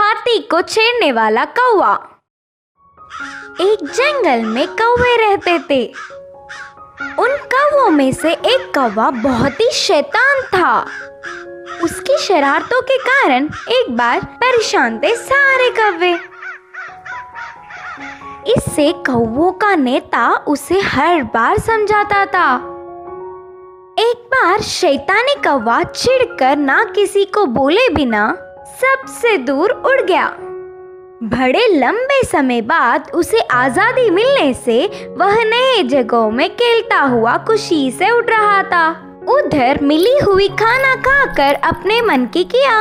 हाथी को छेड़ने वाला कौवा। एक जंगल में कौवे रहते थे। उन कौवों में से एक कौवा बहुत ही शैतान था। उसकी शरारतों के कारण एक बार परेशान थे सारे कौवे। इससे कौवों का नेता उसे हर बार समझाता था। एक बार शैतानी कौवा चिढ़कर ना किसी को बोले बिना सबसे दूर उड़ गया। बड़े लंबे समय बाद उसे आजादी मिलने से वह नए जगहों में खेलता हुआ खुशी से उड़ रहा था। उधर मिली हुई खाना खाकर अपने मन की किया।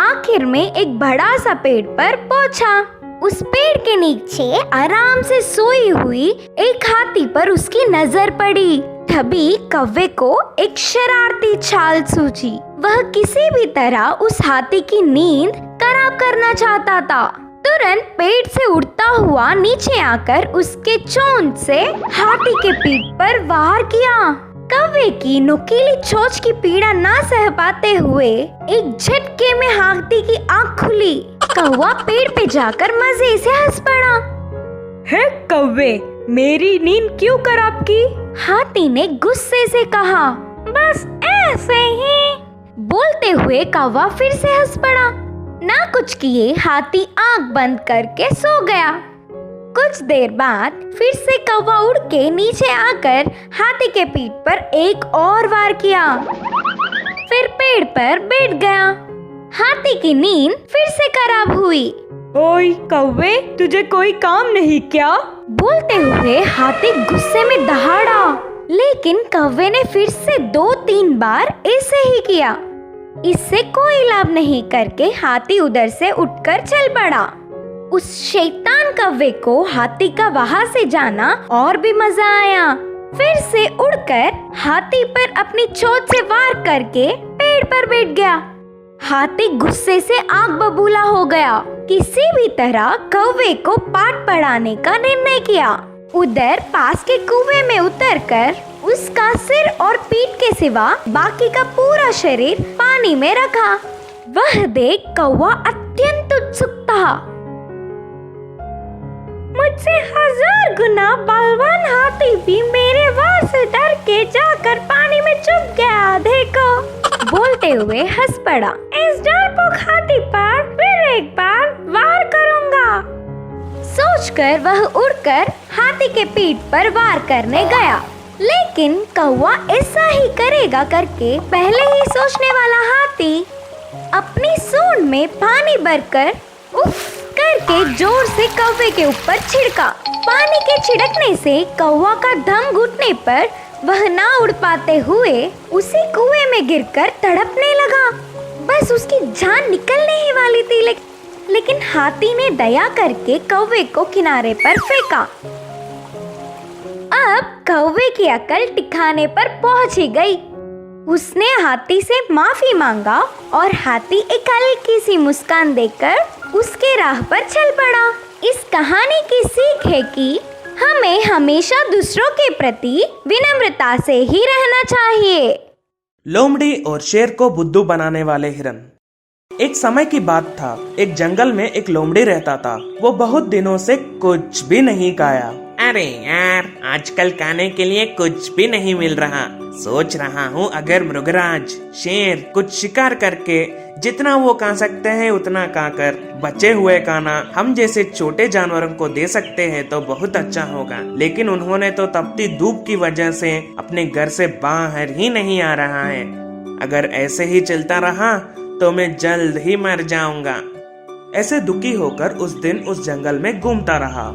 आखिर में एक बड़ा सा पेड़ पर पहुंचा। उस पेड़ के नीचे आराम से सोई हुई एक हाथी पर उसकी नजर पड़ी। तभी कौवे को एक शरारती चाल सूझी। वह किसी भी तरह उस हाथी की नींद खराब करना चाहता था। तुरंत पेड़ से उड़ता हुआ नीचे आकर उसके चोंच से हाथी के पीठ पर वार किया। कौवे की नुकीली चोंच की पीड़ा ना सह पाते हुए एक झटके में हाथी की आंख खुली। कौवा पेड़ पे जाकर मजे से हंस पड़ा। है कौवे, मेरी नींद क्यों खराब की? हाथी ने गुस्से से कहा। बस ऐसे ही। बोलते हुए कौवा फिर से हंस पड़ा। ना कुछ किए हाथी आंख बंद करके सो गया। कुछ देर बाद फिर से कौवा उड़ के नीचे आकर हाथी के पीठ पर एक और वार किया। फिर पेड़ पर बैठ गया। हाथी की नींद फिर से खराब हुई। ओए कौवे, तुझे कोई काम नहीं क्या? बोलते हुए हाथी गुस्से में दहाड़ा। लेकिन कौवे ने फिर से 2-3 बार ऐसे ही किया। इससे कोई लाभ नहीं करके हाथी उधर से उठकर चल पड़ा। उस शैतान कौवे को हाथी का वहां से जाना और भी मजा आया। फिर से उड़कर हाथी पर अपनी चोंच से वार करके पेड़ पर बैठ गया। हाथी गुस्से से आग बबूला हो गया। किसी भी तरह कौवे को पाठ पढ़ाने का निर्णय किया। उधर पास के कुएं में उतरकर उसका सिर और पीठ के सिवा बाकी का पूरा शरीर पानी में रखा। वह देख कौवा अत्यंत उत्सुक था। मुझसे 1000 गुना बलवान हाथी भी मेरे वार से डर के जाकर पानी में चुप गया, देखो। बोलते हुए हंस पड़ा। इस डरपोक हाथी पर फिर एक बार वार करूंगा। सोचकर वह उड़कर हाथी के पीठ पर वार करने गया। लेकिन कौवा ऐसा ही करेगा करके पहले ही सोचने वाला हाथी अपनी सूंड में पानी भरकर उफ करके जोर से कौवे के ऊपर छिड़का। पानी के छिड़कने से कौवा का दम घुटने पर वह ना उड़ पाते हुए उसी कुएं में गिरकर तड़पने लगा। बस उसकी जान निकलने ही वाली थी, लेकिन हाथी ने दया करके कौवे को किनारे पर फेंका। अब कौवे की अकल ठिकाने पर पहुंच ही गई। उसने हाथी से माफी मांगा और हाथी एक हल्की सी मुस्कान देकर उसके राह पर चल पड़ा। इस कहानी की सीख है कि हमें हमेशा दूसरों के प्रति विनम्रता से ही रहना चाहिए। लोमड़ी और शेर को बुद्धू बनाने वाले हिरन। एक समय की बात था, एक जंगल में एक लोमड़ी रहता था। वो बहुत दिनों से कुछ भी नहीं खाया। अरे यार, आजकल खाने के लिए कुछ भी नहीं मिल रहा। सोच रहा हूँ अगर मृगराज, शेर कुछ शिकार करके जितना वो खा सकते हैं उतना खाकर बचे हुए खाना हम जैसे छोटे जानवरों को दे सकते हैं तो बहुत अच्छा होगा। लेकिन उन्होंने तो तपती धूप की वजह से अपने घर से बाहर ही नहीं आ रहा है। अगर ऐसे ही चलता रहा तो मैं जल्द ही मर जाऊंगा। ऐसे दुखी होकर उस दिन उस जंगल में घूमता रहा।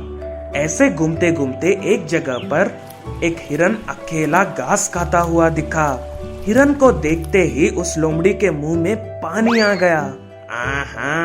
ऐसे घूमते घूमते एक जगह पर एक हिरन अकेला घास खाता हुआ दिखा। हिरन को देखते ही उस लोमड़ी के मुंह में पानी आ गया। आहा,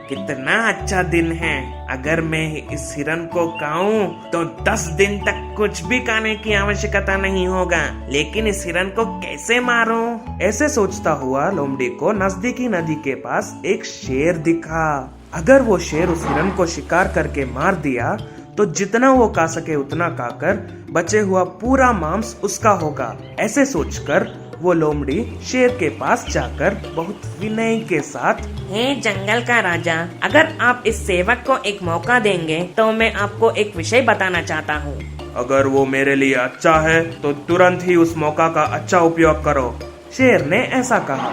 कितना अच्छा दिन है। अगर मैं इस हिरन को खाऊं तो 10 दिन तक कुछ भी खाने की आवश्यकता नहीं होगा। लेकिन इस हिरन को कैसे मारूं? ऐसे सोचता हुआ लोमड़ी को नजदीकी नदी के पास एक शेर दिखा। अगर वो शेर उस हिरन को शिकार करके मार दिया तो जितना वो खा सके उतना खाकर बचे हुआ पूरा मांस उसका होगा। ऐसे सोचकर वो लोमड़ी शेर के पास जाकर बहुत विनय के साथ, हे जंगल का राजा, अगर आप इस सेवक को एक मौका देंगे तो मैं आपको एक विषय बताना चाहता हूँ। अगर वो मेरे लिए अच्छा है तो तुरंत ही उस मौका का अच्छा उपयोग करो। शेर ने ऐसा कहा।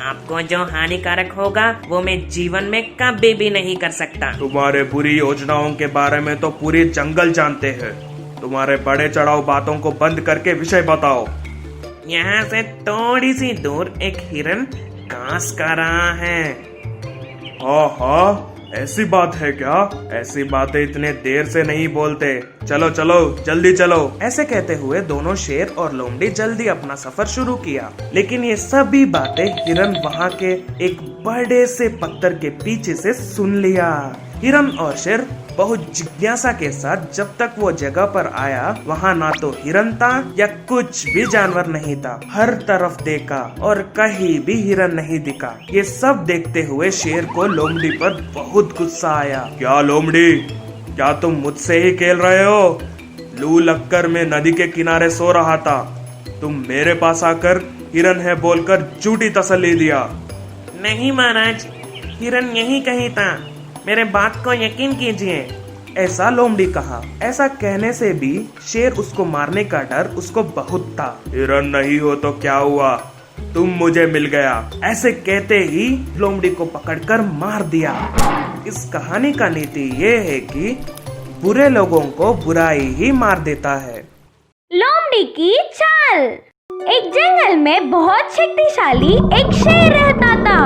आपको जो हानिकारक होगा वो मैं जीवन में कभी भी नहीं कर सकता। तुम्हारे बुरी योजनाओं के बारे में तो पूरी जंगल जानते हैं। तुम्हारे बड़े चढ़ाऊ बातों को बंद करके विषय बताओ। यहाँ से थोड़ी सी दूर एक हिरन घास खा रहा है। हाँ, ऐसी बात है क्या? ऐसी बातें इतने देर से नहीं बोलते। चलो चलो, जल्दी चलो। ऐसे कहते हुए दोनों शेर और लोमड़ी जल्दी अपना सफर शुरू किया। लेकिन ये सभी बातें हिरन वहाँ के एक बड़े से पत्थर के पीछे से सुन लिया। हिरन और शेर बहुत जिज्ञासा के साथ जब तक वो जगह पर आया, वहाँ ना तो हिरन था या कुछ भी जानवर नहीं था। हर तरफ देखा और कहीं भी हिरन नहीं दिखा। ये सब देखते हुए शेर को लोमड़ी पर बहुत गुस्सा आया। क्या लोमड़ी, क्या तुम मुझसे ही खेल रहे हो? लू लगकर मैं नदी के किनारे सो रहा था। तुम मेरे पास आकर हिरन है बोलकर झूठी तसल्ली दिया। नहीं महाराज, हिरन यही कहीं था, मेरे बात को यकीन कीजिए। ऐसा लोमड़ी कहा। ऐसा कहने से भी शेर उसको मारने का डर उसको बहुत था। हिरन नहीं हो तो क्या हुआ, तुम मुझे मिल गया। ऐसे कहते ही लोमड़ी को पकड़कर मार दिया। इस कहानी का नीति ये है कि बुरे लोगों को बुराई ही मार देता है। लोमड़ी की चाल। एक जंगल में बहुत शक्तिशाली एक शेर रहता था।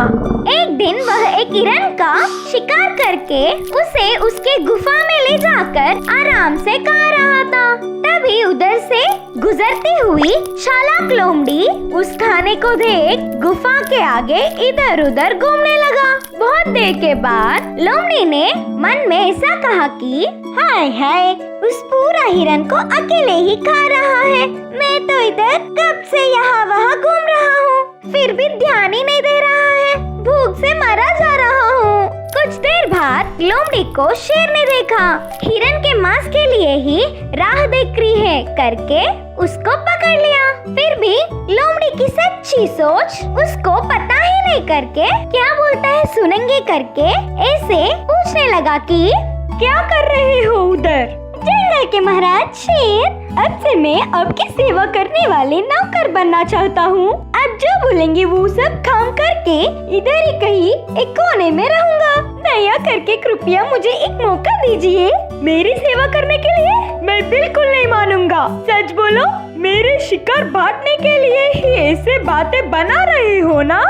एक दिन वह एक हिरन का शिकार करके उसे उसके गुफा में ले जाकर आराम से खा रहा था। तभी उधर से गुजरती हुई चालाक लोमड़ी उस खाने को देख गुफा के आगे इधर उधर घूमने लगा। बहुत देर के बाद लोमड़ी ने मन में ऐसा कहा कि हाय हाय, उस पूरा हिरन को अकेले ही खा रहा है। मैं तो इधर कब से यहाँ वहाँ घूम रहा हूँ, फिर भी ध्यान ही नहीं दे रहा है। भूख से मरा जा रहा हूँ। कुछ देर बाद लोमड़ी को शेर ने देखा। हिरन के मांस के लिए ही राह देख रही है करके उसको पकड़ लिया। फिर भी लोमड़ी की सच्ची सोच उसको पता ही नहीं करके क्या बोलता है सुनेंगे करके ऐसे पूछने लगा कि क्या कर रहे हो उधर? जंगल के महाराज शेर, अब से मैं आपकी सेवा करने वाले नौकर बनना चाहता हूँ। आप जो बोलेंगे वो सब काम करके इधर ही कहीं एक कोने में रहूंगा। दया करके कृपया मुझे एक मौका दीजिए मेरी सेवा करने के लिए। मैं बिल्कुल नहीं मानूंगा। सच बोलो, मेरे शिकार बांटने के लिए ही ऐसे बातें बना रहे हो ना?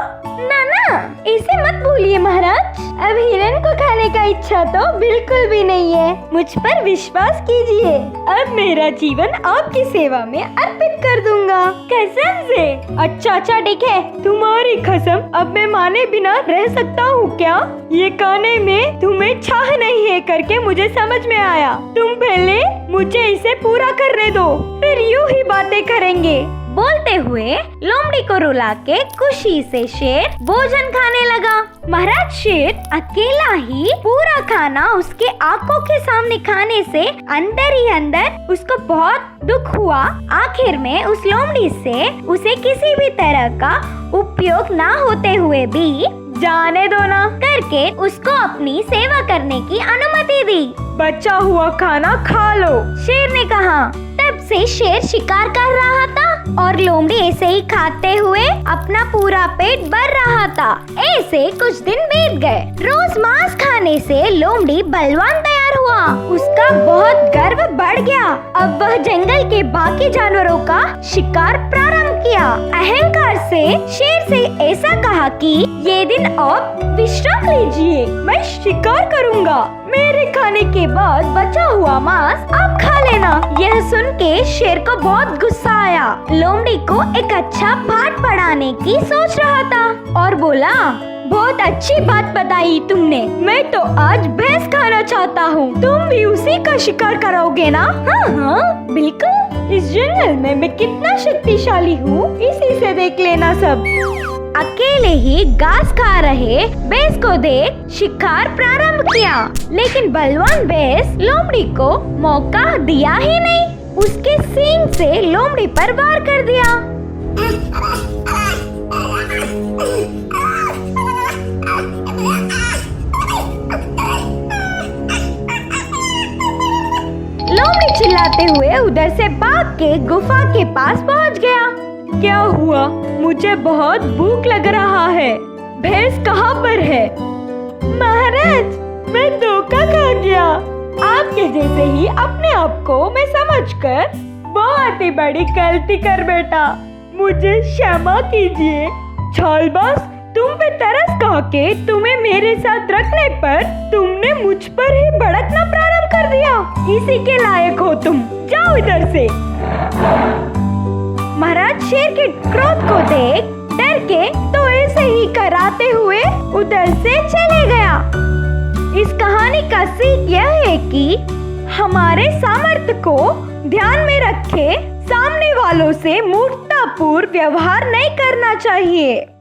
ना, ऐसे मत बोलिए महाराज। अब हिरन को खाने का इच्छा तो बिल्कुल भी नहीं है। मुझ पर विश्वास कीजिए। अब मेरा जीवन आपकी सेवा में अर्पित कर दूंगा, कसम से। अच्छा ठीक है, तुम्हारी कसम अब मैं माने बिना रह सकता हूँ क्या? ये खाने में तुम्हें चाह नहीं है करके मुझे समझ में आया। तुम पहले मुझे इसे पूरा करने दो, फिर यूँ ही बातें करेंगे। बोलते हुए लोमड़ी को रुला के खुशी से शेर भोजन खाने लगा। महाराज शेर अकेला ही पूरा खाना उसके आंखों के सामने खाने से अंदर ही अंदर उसको बहुत दुख हुआ। आखिर में उस लोमड़ी से उसे किसी भी तरह का उपयोग ना होते हुए भी जाने दो ना करके उसको अपनी सेवा करने की अनुमति दी। बचा हुआ खाना खा लो, शेर ने कहा। तब से शेर शिकार कर रहा था और लोमड़ी ऐसे ही खाते हुए अपना पूरा पेट भर रहा था। ऐसे कुछ दिन बीत गए। रोज मांस खाने से लोमड़ी बलवान तैयार हुआ। उसका बहुत गर्व बढ़ गया। अब वह जंगल के बाकी जानवरों का शिकार प्रारंभ किया। अहंकार से शेर से ऐसा कहा कि ये दिन आप विश्राम लीजिए, मैं शिकार करूंगा। मेरे खाने के बाद बचा हुआ मांस आप खा लेना। यह सुन के शेर को बहुत गुस्सा आया। लोमड़ी को एक अच्छा पाठ पढ़ाने की सोच रहा था और बोला, बहुत अच्छी बात बताई तुमने। मैं तो आज भैंस खाना चाहता हूँ। तुम भी उसी का शिकार करोगे ना? हाँ बिल्कुल। इस जंगल में मैं कितना शक्तिशाली हूँ, इसी से देख लेना सब। अकेले ही घास खा रहे भैंस को देख शिकार प्रारंभ किया। लेकिन बलवान भैंस लोमड़ी को मौका दिया ही नहीं। उसके सींग से लोमड़ी पर वार कर दिया। लोमड़ी चिल्लाते हुए उधर से भाग के गुफा के पास पहुंच गया। क्या हुआ? मुझे बहुत भूख लग रहा है। भैंस कहाँ पर है? महाराज, मैं धोखा खा गया। आपके जैसे ही अपने आप को मैं समझकर बहुत ही बड़ी गलती कर बैठा। मुझे क्षमा कीजिए। छालबाज, तुम पे तरस खा के तुम्हें मेरे साथ रखने पर तुमने मुझ पर ही भड़कना प्रारंभ कर दिया। इसी के लायक हो तुम। जाओ इधर से। महाराज शेर के क्रोध को देख डर के तो ऐसे ही कराते हुए उधर से चले गया। इस कहानी का सीख यह है कि हमारे सामर्थ्य को ध्यान में रखे सामने वालों से मूर्खतापूर्ण व्यवहार नहीं करना चाहिए।